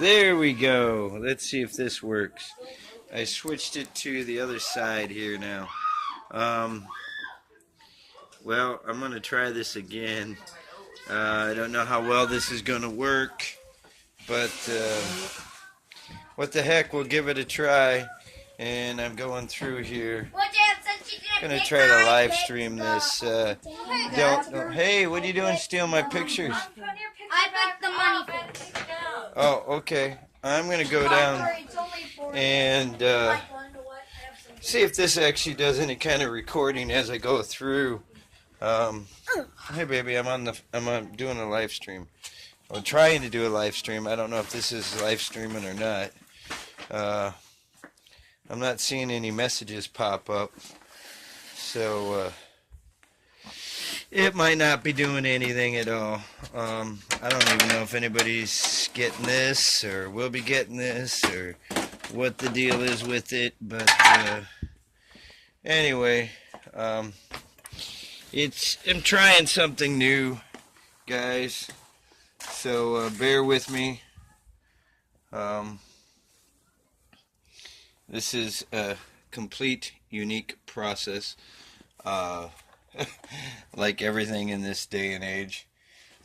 There we go. Let's see if this works. I switched it to the other side here now. Well, I'm going to try this again. I don't know how well this is going to work, but what the heck, we'll give it a try. And I'm going through here. Going to try to live stream this. Hey, what are you doing stealing my pictures? I picked the money. Oh, okay. I'm going to go down and see if this actually does any kind of recording as I go through. Hey, baby, I'm doing a live stream. I'm trying to do a live stream. I don't know if this is live streaming or not. I'm not seeing any messages pop up, so it might not be doing anything at all. I don't even know if anybody's getting this or will be getting this or what the deal is with it, but anyway, I'm trying something new, guys, so bear with me. This is a complete unique process, like everything in this day and age,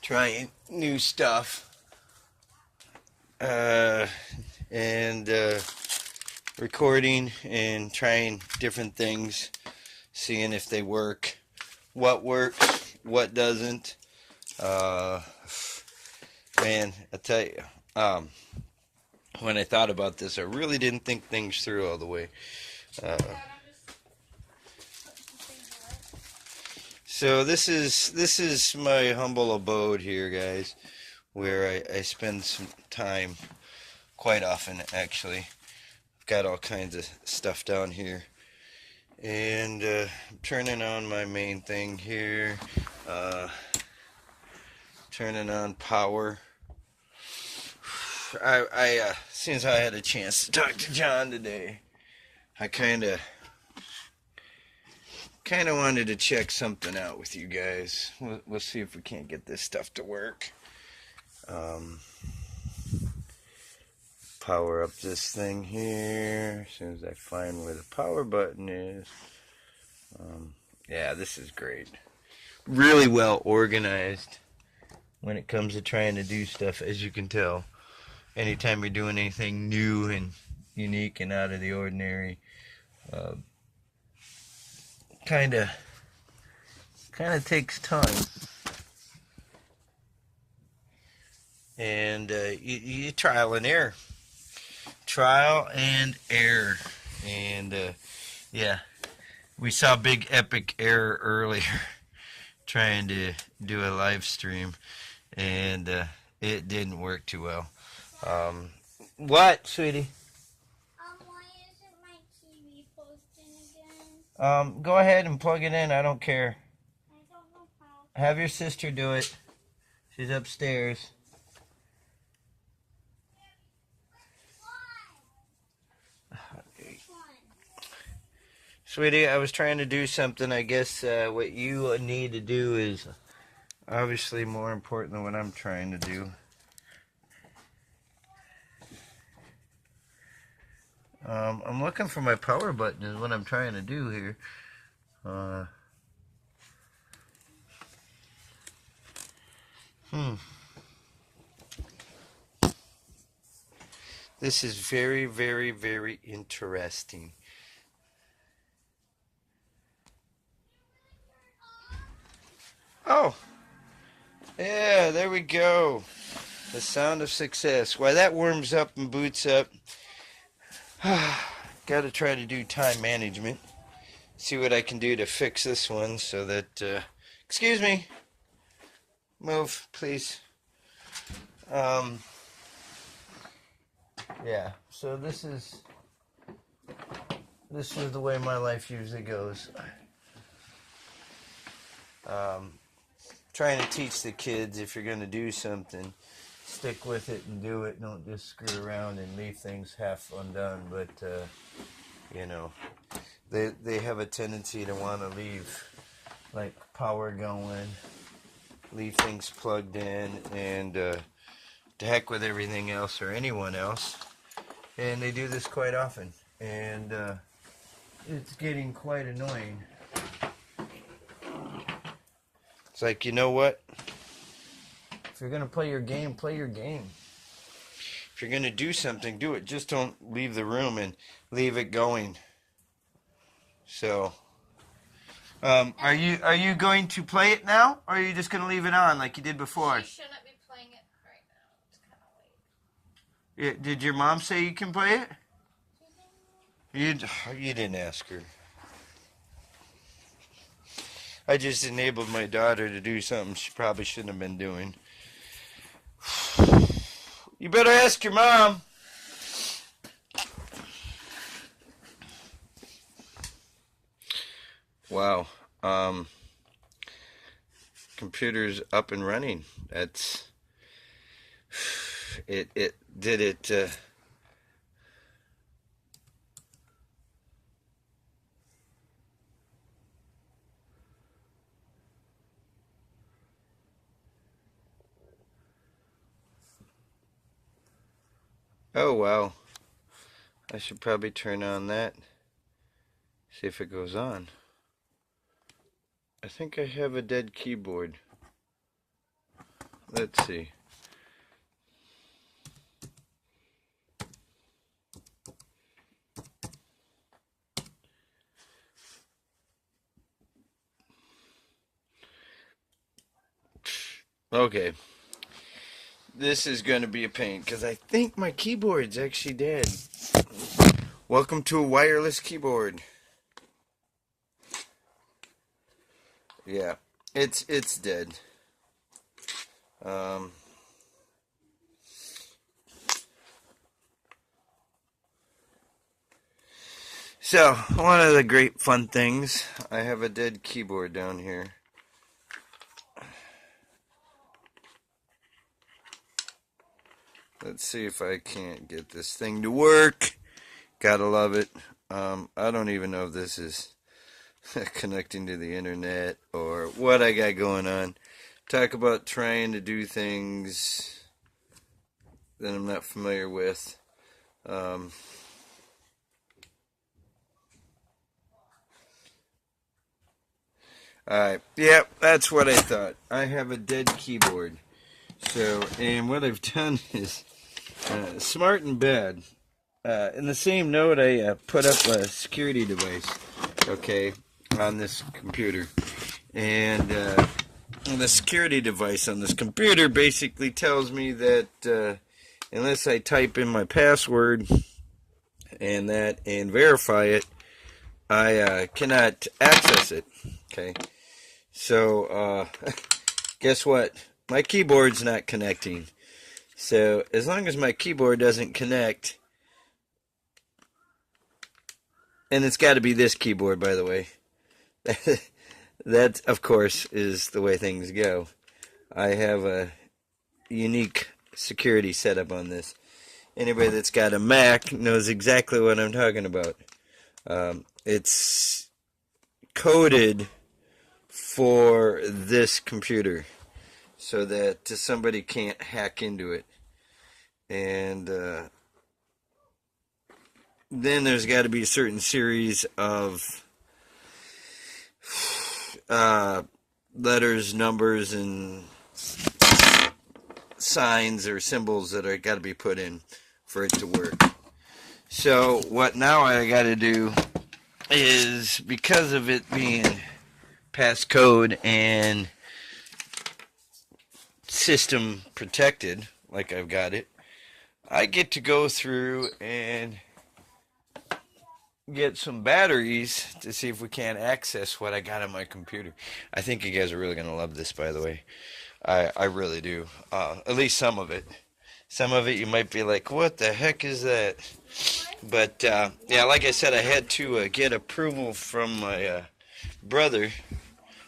trying new stuff, and recording and trying different things, seeing if they work, what works, what doesn't. Man, I tell you, when I thought about this, I really didn't think things through all the way. So this is my humble abode here, guys, where I spend some time quite often, actually. I've got all kinds of stuff down here. And I'm turning on my main thing here. Turning on power. As soon as I had a chance to talk to John today, I kind of wanted to check something out with you guys. We'll see if we can't get this stuff to work. Power up this thing here as soon as I find where the power button is. Yeah, this is great. Really well organized when it comes to trying to do stuff, as you can tell. Anytime you're doing anything new and unique and out of the ordinary, kind of takes time, and you trial and error, and yeah, we saw big epic error earlier trying to do a live stream, and it didn't work too well. What, sweetie? Why isn't my TV posting again? Go ahead and plug it in. I don't care. I don't know how. Have your sister do it. She's upstairs. Sweetie, I was trying to do something. I guess what you need to do is obviously more important than what I'm trying to do. I'm looking for my power button is what I'm trying to do here. This is very, very, very interesting. Oh, yeah, there we go. The sound of success. Why, that warms up and boots up. Got to try to do time management. See what I can do to fix this one so that, excuse me. Move, please. Yeah, so this is the way my life usually goes. Trying to teach the kids, if you're going to do something, stick with it and do it. Don't just screw around and leave things half undone. But you know, they have a tendency to want to leave like power going, leave things plugged in, and to heck with everything else or anyone else. And they do this quite often. And it's getting quite annoying. It's like, you know what? If you're going to play your game, play your game. If you're going to do something, do it. Just don't leave the room and leave it going. So, are you going to play it now? Or are you just going to leave it on like you did before? She shouldn't be playing it right now. It's kind of late. Did your mom say you can play it? You didn't ask her. I just enabled my daughter to do something she probably shouldn't have been doing. You better ask your mom. Wow. Computer's up and running. That's it did it Oh wow. I should probably turn on that. See if it goes on. I think I have a dead keyboard. Let's see. Okay. This is going to be a pain because I think my keyboard's actually dead. Welcome to a wireless keyboard. Yeah, it's dead. So, one of the great fun things, I have a dead keyboard down here. Let's see if I can't get this thing to work. Gotta love it. I don't even know if this is connecting to the internet or what I got going on. Talk about trying to do things that I'm not familiar with. Alright, yeah, that's what I thought. I have a dead keyboard. So, and what I've done is smart and bad. In the same note, I put up a security device, okay, on this computer. And the security device on this computer basically tells me that unless I type in my password and verify it, I cannot access it, okay. So, guess what? My keyboard's not connecting. So, as long as my keyboard doesn't connect, and it's got to be this keyboard, by the way. That, of course, is the way things go. I have a unique security setup on this. Anybody that's got a Mac knows exactly what I'm talking about. It's coded for this computer so that somebody can't hack into it. And then there's got to be a certain series of letters, numbers, and signs or symbols that are got to be put in for it to work. So what now I got to do is, because of it being passcode and system protected, like I've got it, I get to go through and get some batteries to see if we can access what I got on my computer. I think you guys are really going to love this, by the way. I really do. At least some of it. Some of it you might be like, what the heck is that? But, yeah, like I said, I had to get approval from my brother,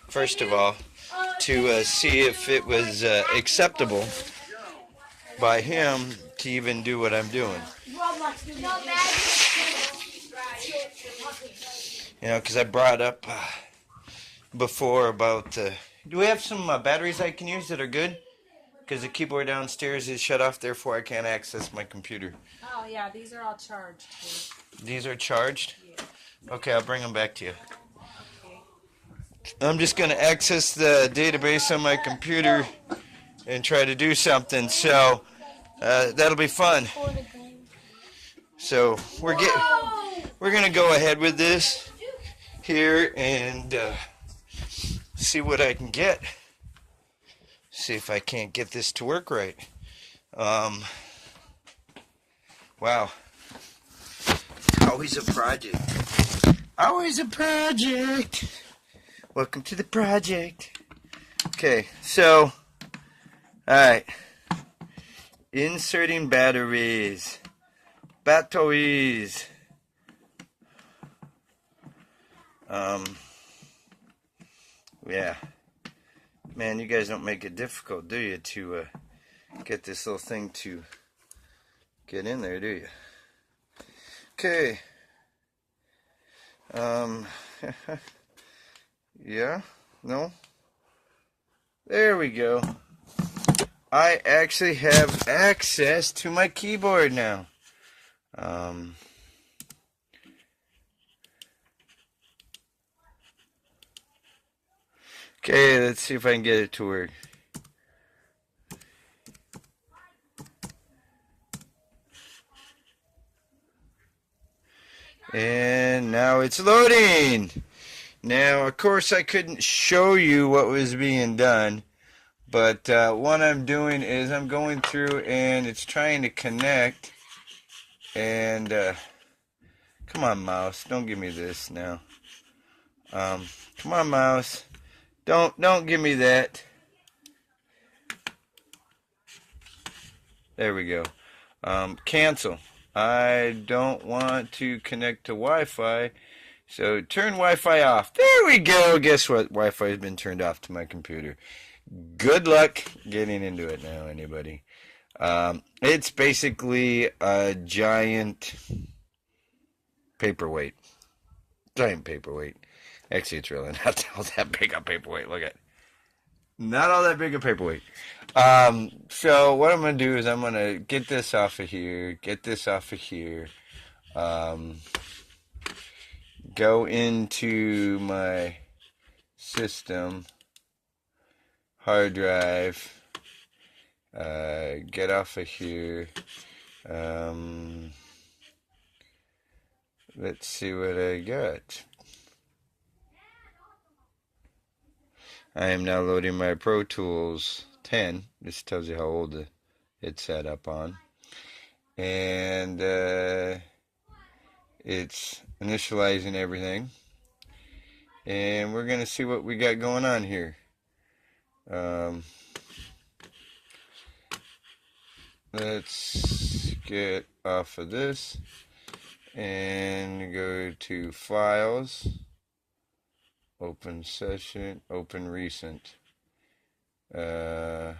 first of all, to see if it was acceptable by him to even do what I'm doing. You know, because I brought up before about, do we have some batteries I can use that are good? because the keyboard downstairs is shut off, therefore I can't access my computer. Oh, yeah, these are all charged. These are charged? Yeah. Okay, I'll bring them back to you. Okay. I'm just going to access the database on my computer and try to do something, so that'll be fun. So we're going to go ahead with this here and see what I can get. See if I can't get this to work right. Wow. Always a project. Always a project. Welcome to the project. Okay, so, alright. Inserting batteries. Batteries. Yeah. Man, you guys don't make it difficult, do you, to get this little thing to get in there, do you? Okay. Yeah? No? There we go. I actually have access to my keyboard now. Okay, let's see if I can get it to work. And now it's loading. Now, of course, I couldn't show you what was being done, but what I'm doing is I'm going through and it's trying to connect. And come on, mouse, don't give me this now. Come on, mouse, don't give me that. There we go. Cancel. I don't want to connect to Wi-Fi, so turn Wi-Fi off. There we go. Guess what? Wi-Fi has been turned off to my computer. Good luck getting into it now, anybody. It's basically a giant paperweight. Giant paperweight. Actually, it's really not all that big a paperweight. Look at it. Not all that big a paperweight. So what I'm going to do is I'm going to get this off of here, get this off of here, go into my system, hard drive, get off of here, let's see what I got. I am now loading my Pro Tools 10. This tells you how old it's set up on. And it's initializing everything. And we're going to see what we got going on here. Let's get off of this and go to Files. Open session, open recent. Okay.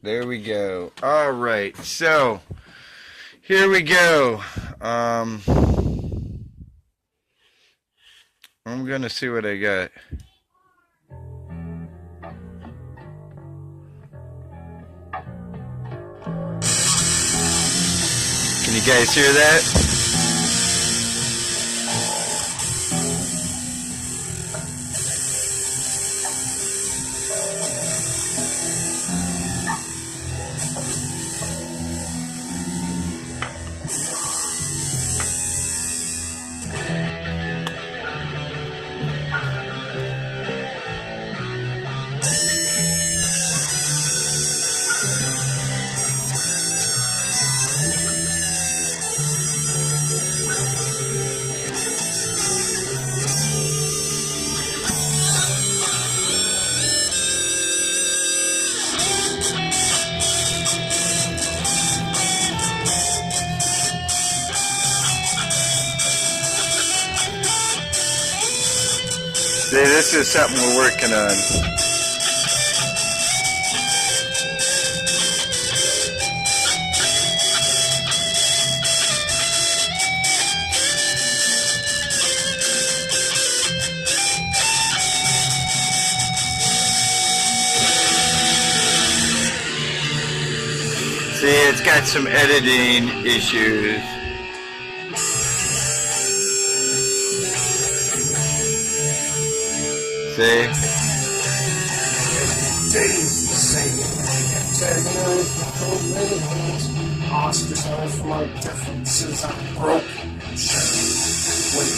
There we go. All right. So, here we go. I'm going to see what I got. Can you guys hear that? See, this is something we're working on. See, it's got some editing issues. See? Days the same. Antagonized my own enemies. Ostracized for my differences. I'm broken. When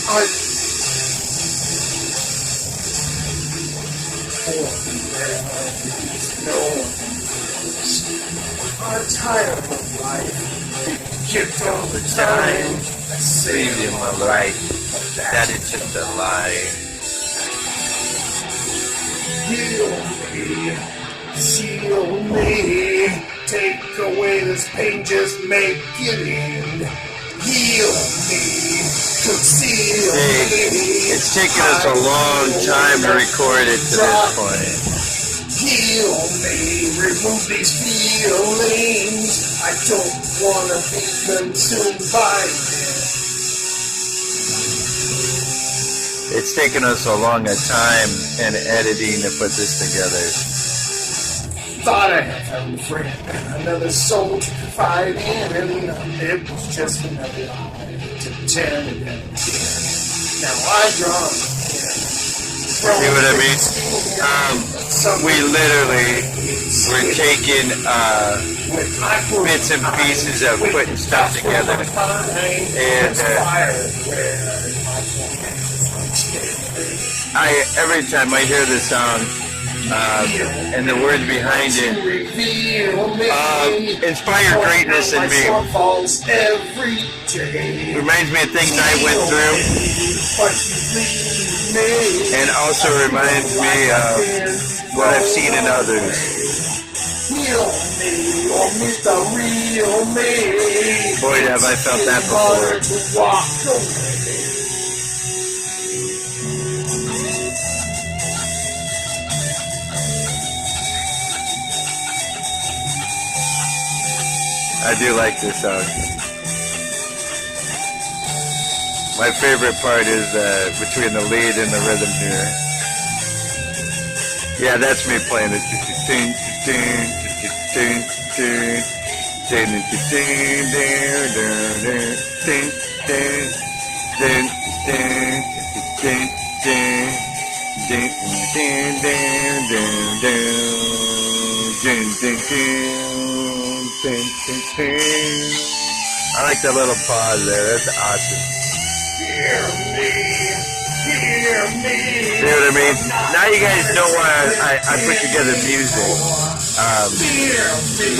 I'm tired of life. Kicked all the time. I saved in my life. That is just a lie. Heal me, seal me, take away this pain, just make it end. Heal me, conceal me. It's taken us a long time to record it to this point. Heal me, remove these feelings. I don't want to be consumed by this. It's taken us so long a time and editing to put this together. Thought I had found a friend, another soul to confide in, and it was just another lie to 10 and then 10. Now I draw See what I mean? We literally were taking bits and pieces of putting stuff together, and every time I hear this song and the words behind it inspire greatness in me. Reminds me of things I went through, and also reminds me of what I've seen in others. Boy, have I felt that before. I do like this song. My favorite part is between the lead and the rhythm here. Yeah, that's me playing it. I like that little pause there. That's awesome. Hear me, hear me. See what I mean? Now you guys know why I put together music.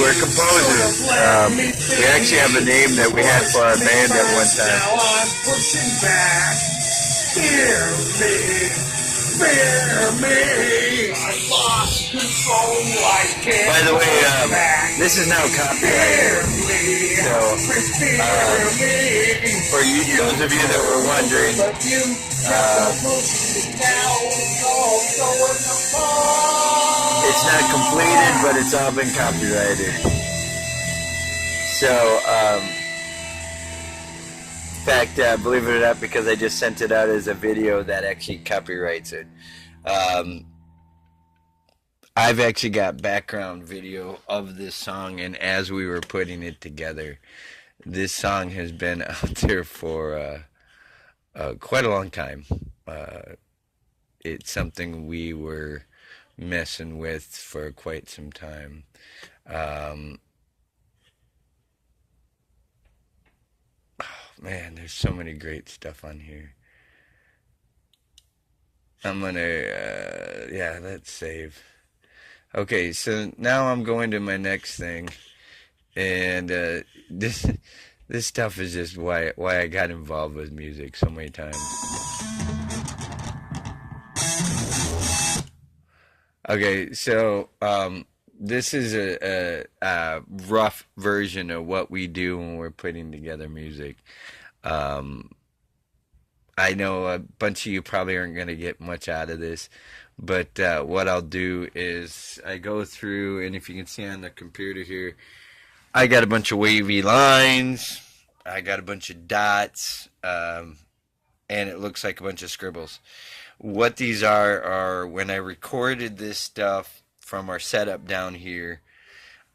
We're composers. We actually have a name that we had for our band at one time. Now I'm pushing back. Hear me, fear me. I lost control. I can't. By the way, this is now copyrighted. So, for you, those of you that were wondering, it's not completed, but it's all been copyrighted. So, in fact, believe it or not, because I just sent it out as a video, that actually copyrights it. I've actually got background video of this song, and as we were putting it together, this song has been out there for quite a long time. It's something we were messing with for quite some time. Oh, man, there's so many great stuff on here. I'm gonna, yeah, let's save. Okay, so now I'm going to my next thing, and this stuff is just why I got involved with music so many times. Okay, so this is a rough version of what we do when we're putting together music. I know a bunch of you probably aren't going to get much out of this, but what I'll do is I go through, and if you can see on the computer here, I got a bunch of wavy lines, I got a bunch of dots, and it looks like a bunch of scribbles. What these are when I recorded this stuff from our setup down here,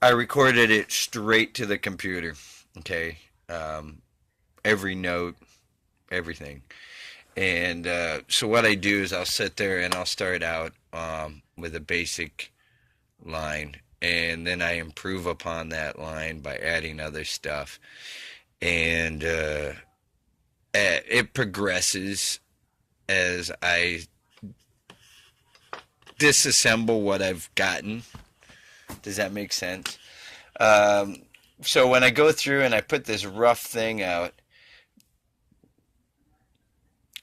I recorded it straight to the computer. Okay, every note, everything. And so what I do is I'll sit there and I'll start out with a basic line, and then I improve upon that line by adding other stuff. And it progresses as I disassemble what I've gotten. Does that make sense? So when I go through and I put this rough thing out,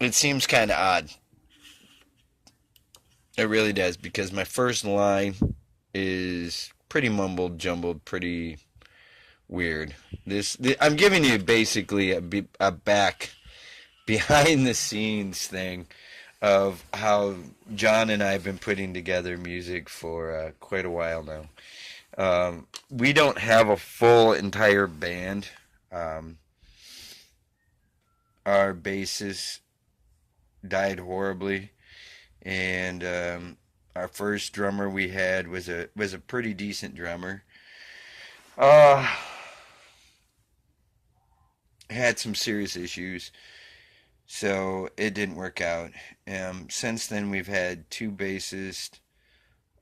it seems kind of odd. It really does, because my first line is pretty mumbled, jumbled, pretty weird. I'm giving you basically a back behind the scenes thing of how John and I have been putting together music for quite a while now. We don't have a full entire band. Our bassist died horribly, and our first drummer we had was a pretty decent drummer. Had some serious issues, so it didn't work out. Since then, we've had two bassists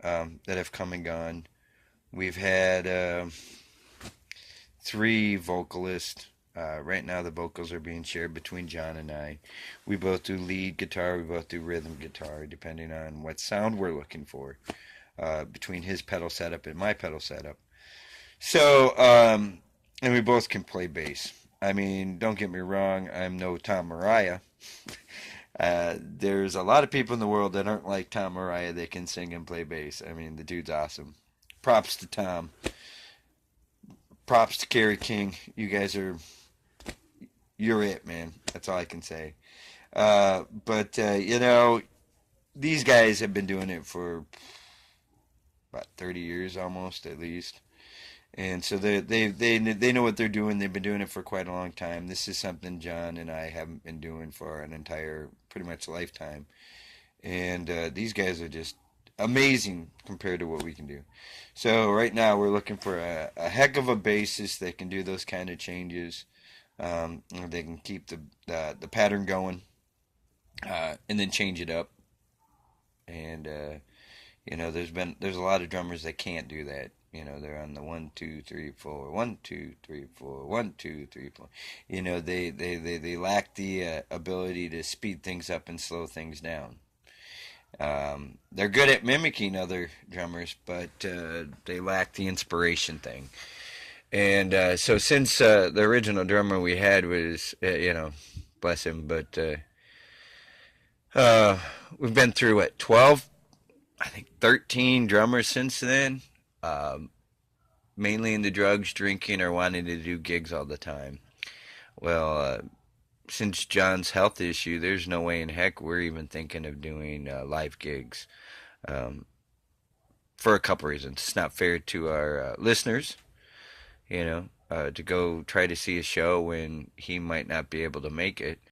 that have come and gone. We've had 3 vocalists. Right now the vocals are being shared between John and I. We both do lead guitar, we both do rhythm guitar, depending on what sound we're looking for, between his pedal setup and my pedal setup. So, and we both can play bass. I mean, don't get me wrong, I'm no Tom Mariah. There's a lot of people in the world that aren't like Tom Mariah. They can sing and play bass. I mean, the dude's awesome. Props to Tom. Props to Kerry King. You guys you're it, man. That's all I can say. But you know, these guys have been doing it for about 30 years almost, at least. And so they know what they're doing. They've been doing it for quite a long time. This is something John and I haven't been doing for an entire, pretty much lifetime. And these guys are just amazing compared to what we can do. So right now we're looking for a heck of a bassist that can do those kind of changes. They can keep the pattern going, and then change it up. And you know, there's a lot of drummers that can't do that. You know, they're on the 1 2 3 4 1 2 3 4 1 2 3 4. You know, they lack the ability to speed things up and slow things down. They're good at mimicking other drummers, but they lack the inspiration thing. And so since the original drummer we had was, you know, bless him, but we've been through, what, 12, I think 13 drummers since then, mainly into drugs, drinking, or wanting to do gigs all the time. Well, since John's health issue, there's no way in heck we're even thinking of doing live gigs, for a couple reasons. It's not fair to our listeners, you know, to go try to see a show when he might not be able to make it.